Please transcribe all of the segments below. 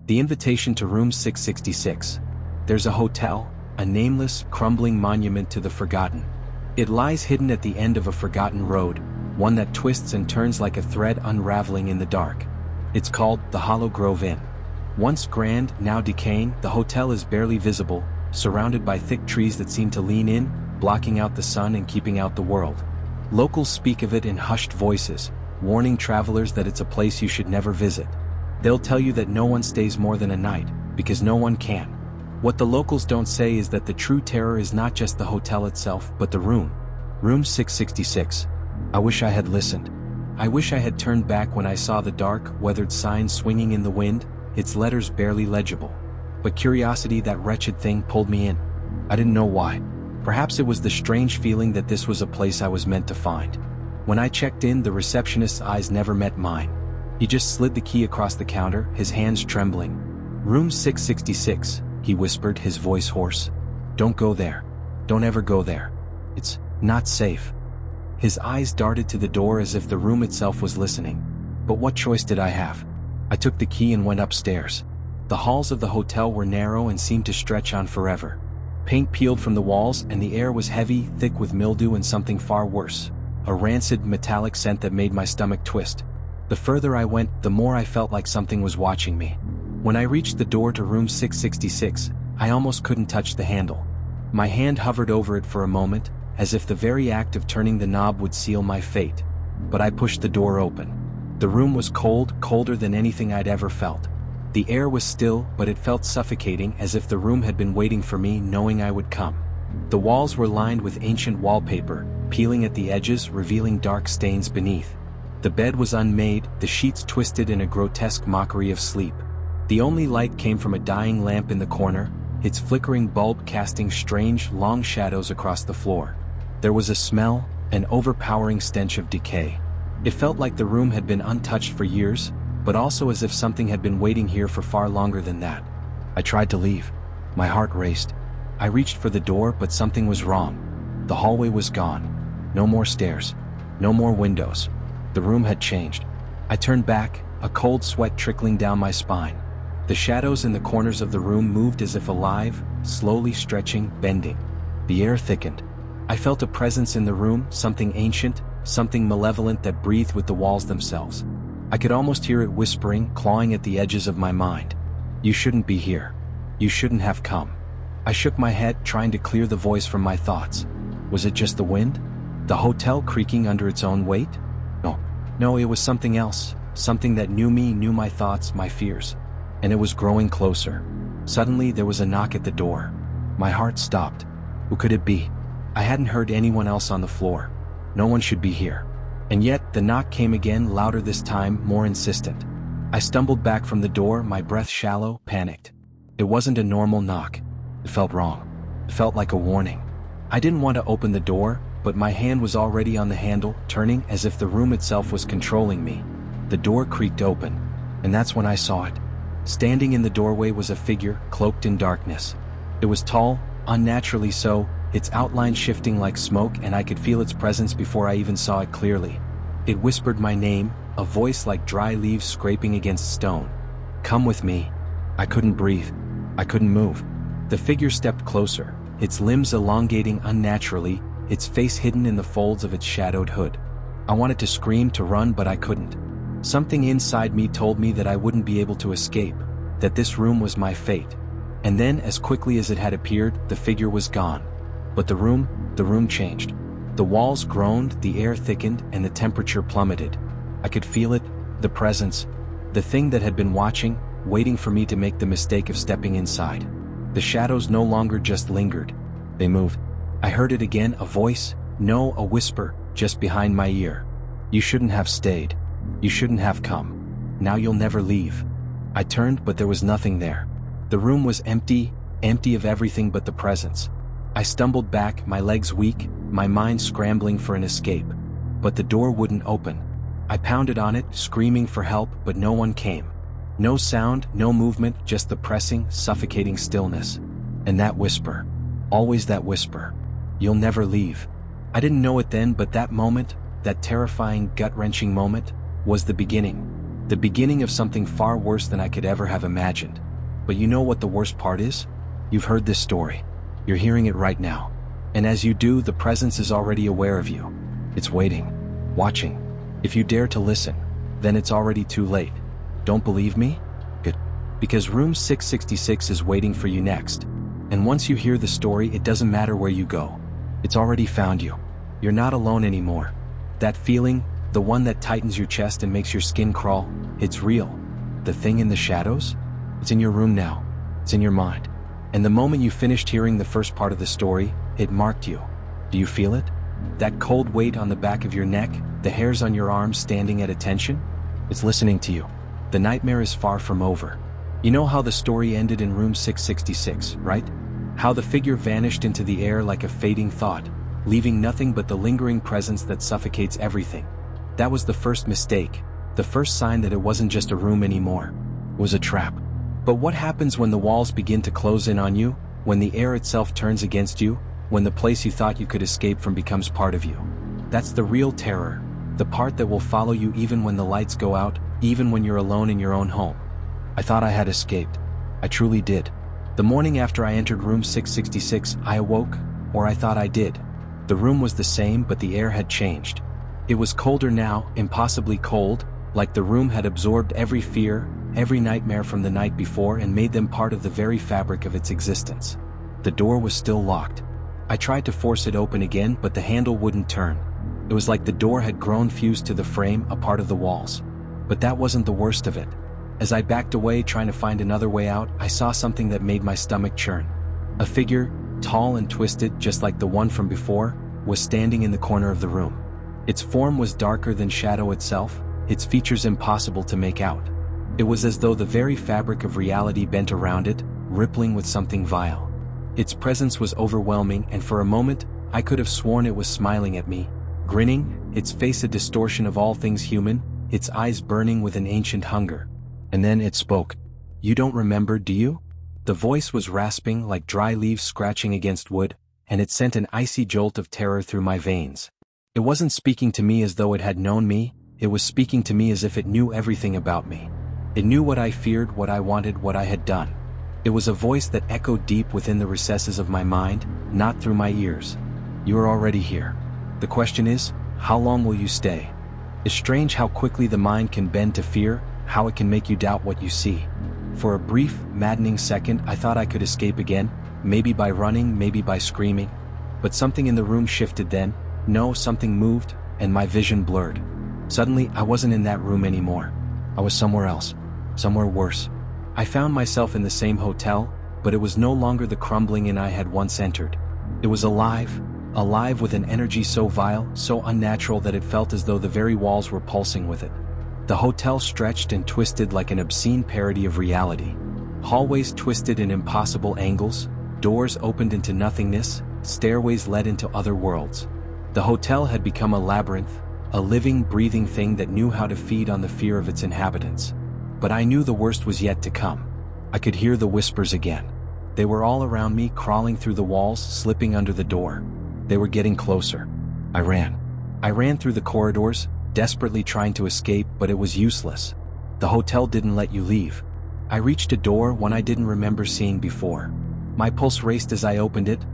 The invitation to room 666. There's a hotel, a nameless, crumbling monument to the forgotten. It lies hidden at the end of a forgotten road, one that twists and turns like a thread unraveling in the dark. It's called the Hollow Grove Inn. Once grand, now decaying, the hotel is barely visible, surrounded by thick trees that seem to lean in, blocking out the sun and keeping out the world. Locals speak of it in hushed voices, warning travelers that it's a place you should never visit. They'll tell you that no one stays more than a night, because no one can. What the locals don't say is that the true terror is not just the hotel itself, but the room. Room 666. I wish I had listened. I wish I had turned back when I saw the dark, weathered sign swinging in the wind, its letters barely legible. But curiosity, that wretched thing, pulled me in. I didn't know why. Perhaps it was the strange feeling that this was a place I was meant to find. When I checked in, the receptionist's eyes never met mine. He just slid the key across the counter, his hands trembling. Room 666, he whispered, his voice hoarse. Don't go there. Don't ever go there. It's not safe. His eyes darted to the door as if the room itself was listening. But what choice did I have? I took the key and went upstairs. The halls of the hotel were narrow and seemed to stretch on forever. Paint peeled from the walls, and the air was heavy, thick with mildew and something far worse. A rancid, metallic scent that made my stomach twist. The further I went, the more I felt like something was watching me. When I reached the door to room 666, I almost couldn't touch the handle. My hand hovered over it for a moment, as if the very act of turning the knob would seal my fate. But I pushed the door open. The room was cold, colder than anything I'd ever felt. The air was still, but it felt suffocating, as if the room had been waiting for me, knowing I would come. The walls were lined with ancient wallpaper, peeling at the edges, revealing dark stains beneath. The bed was unmade, the sheets twisted in a grotesque mockery of sleep. The only light came from a dying lamp in the corner, its flickering bulb casting strange, long shadows across the floor. There was a smell, an overpowering stench of decay. It felt like the room had been untouched for years, but also as if something had been waiting here for far longer than that. I tried to leave. My heart raced. I reached for the door, but something was wrong. The hallway was gone. No more stairs. No more windows. The room had changed. I turned back, a cold sweat trickling down my spine. The shadows in the corners of the room moved as if alive, slowly stretching, bending. The air thickened. I felt a presence in the room, something ancient, something malevolent that breathed with the walls themselves. I could almost hear it whispering, clawing at the edges of my mind. You shouldn't be here. You shouldn't have come. I shook my head, trying to clear the voice from my thoughts. Was it just the wind? The hotel creaking under its own weight? No, it was something else, something that knew me, knew my thoughts, my fears. And it was growing closer. Suddenly, there was a knock at the door. My heart stopped. Who could it be? I hadn't heard anyone else on the floor. No one should be here. And yet, the knock came again, louder this time, more insistent. I stumbled back from the door, my breath shallow, panicked. It wasn't a normal knock. It felt wrong. It felt like a warning. I didn't want to open the door, but my hand was already on the handle, turning as if the room itself was controlling me. The door creaked open, and that's when I saw it. Standing in the doorway was a figure, cloaked in darkness. It was tall, unnaturally so, its outline shifting like smoke, and I could feel its presence before I even saw it clearly. It whispered my name, a voice like dry leaves scraping against stone. Come with me. I couldn't breathe. I couldn't move. The figure stepped closer, its limbs elongating unnaturally, its face hidden in the folds of its shadowed hood. I wanted to scream, to run, but I couldn't. Something inside me told me that I wouldn't be able to escape, that this room was my fate. And then, as quickly as it had appeared, the figure was gone. But the room changed. The walls groaned, the air thickened, and the temperature plummeted. I could feel it, the presence, the thing that had been watching, waiting for me to make the mistake of stepping inside. The shadows no longer just lingered. They moved. I heard it again, a voice, no, a whisper, just behind my ear. You shouldn't have stayed. You shouldn't have come. Now you'll never leave. I turned, but there was nothing there. The room was empty, empty of everything but the presence. I stumbled back, my legs weak, my mind scrambling for an escape. But the door wouldn't open. I pounded on it, screaming for help, but no one came. No sound, no movement, just the pressing, suffocating stillness. And that whisper. Always that whisper. You'll never leave. I didn't know it then, but that moment, that terrifying, gut-wrenching moment, was the beginning. The beginning of something far worse than I could ever have imagined. But you know what the worst part is? You've heard this story. You're hearing it right now. And as you do, the presence is already aware of you. It's waiting, watching. If you dare to listen, then it's already too late. Don't believe me? Good. Because room 666 is waiting for you next. And once you hear the story, it doesn't matter where you go. It's already found you. You're not alone anymore. That feeling, the one that tightens your chest and makes your skin crawl, it's real. The thing in the shadows? It's in your room now. It's in your mind. And the moment you finished hearing the first part of the story, it marked you. Do you feel it? That cold weight on the back of your neck, the hairs on your arms standing at attention? It's listening to you. The nightmare is far from over. You know how the story ended in room 666, right? How the figure vanished into the air like a fading thought, leaving nothing but the lingering presence that suffocates everything. That was the first mistake, the first sign that it wasn't just a room anymore. It was a trap. But what happens when the walls begin to close in on you, when the air itself turns against you, when the place you thought you could escape from becomes part of you? That's the real terror, the part that will follow you even when the lights go out, even when you're alone in your own home. I thought I had escaped. I truly did. The morning after I entered room 666, I awoke, or I thought I did. The room was the same, but the air had changed. It was colder now, impossibly cold, like the room had absorbed every fear, every nightmare from the night before and made them part of the very fabric of its existence. The door was still locked. I tried to force it open again, but the handle wouldn't turn. It was like the door had grown fused to the frame, a part of the walls. But that wasn't the worst of it. As I backed away trying to find another way out, I saw something that made my stomach churn. A figure, tall and twisted just like the one from before, was standing in the corner of the room. Its form was darker than shadow itself, its features impossible to make out. It was as though the very fabric of reality bent around it, rippling with something vile. Its presence was overwhelming, and for a moment, I could have sworn it was smiling at me, grinning, its face a distortion of all things human, its eyes burning with an ancient hunger. And then it spoke. "You don't remember, do you?" The voice was rasping like dry leaves scratching against wood, and it sent an icy jolt of terror through my veins. It wasn't speaking to me as though it had known me, it was speaking to me as if it knew everything about me. It knew what I feared, what I wanted, what I had done. It was a voice that echoed deep within the recesses of my mind, not through my ears. "You are already here. The question is, how long will you stay?" It's strange how quickly the mind can bend to fear, how it can make you doubt what you see. For a brief, maddening second, I thought I could escape again, maybe by running, maybe by screaming. But something in the room shifted then. No, something moved, and my vision blurred. Suddenly, I wasn't in that room anymore. I was somewhere else, somewhere worse. I found myself in the same hotel, but it was no longer the crumbling inn I had once entered. It was alive, alive with an energy so vile, so unnatural that it felt as though the very walls were pulsing with it. The hotel stretched and twisted like an obscene parody of reality. Hallways twisted in impossible angles, doors opened into nothingness, stairways led into other worlds. The hotel had become a labyrinth, a living, breathing thing that knew how to feed on the fear of its inhabitants. But I knew the worst was yet to come. I could hear the whispers again. They were all around me, crawling through the walls, slipping under the door. They were getting closer. I ran. I ran through the corridors, desperately trying to escape, but it was useless. The hotel didn't let you leave. I reached a door, one I didn't remember seeing before. My pulse raced as I opened it,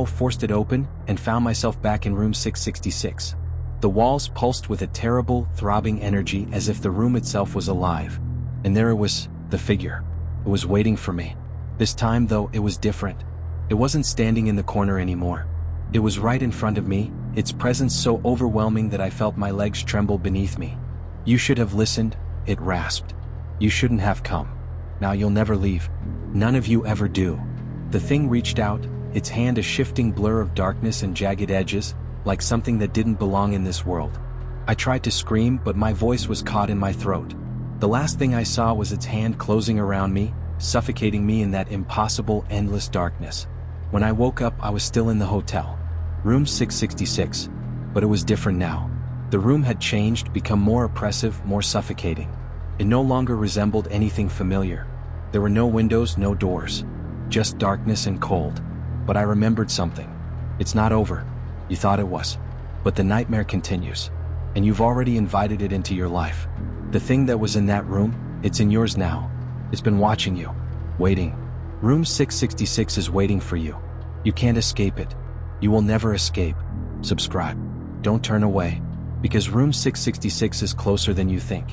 forced it open, and found myself back in room 666. The walls pulsed with a terrible, throbbing energy as if the room itself was alive. And there it was, the figure. It was waiting for me. This time, though, it was different. It wasn't standing in the corner anymore. It was right in front of me, its presence so overwhelming that I felt my legs tremble beneath me. "You should have listened," it rasped. "You shouldn't have come. Now you'll never leave. None of you ever do." The thing reached out, its hand a shifting blur of darkness and jagged edges, like something that didn't belong in this world. I tried to scream, but my voice was caught in my throat. The last thing I saw was its hand closing around me, suffocating me in that impossible, endless darkness. When I woke up, I was still in the hotel. Room 666. But it was different now. The room had changed, become more oppressive, more suffocating. It no longer resembled anything familiar. There were no windows, no doors. Just darkness and cold. But I remembered something. It's not over. You thought it was. But the nightmare continues. And you've already invited it into your life. The thing that was in that room, it's in yours now. It's been watching you. Waiting. Room 666 is waiting for you. You can't escape it. You will never escape. Subscribe. Don't turn away. Because room 666 is closer than you think.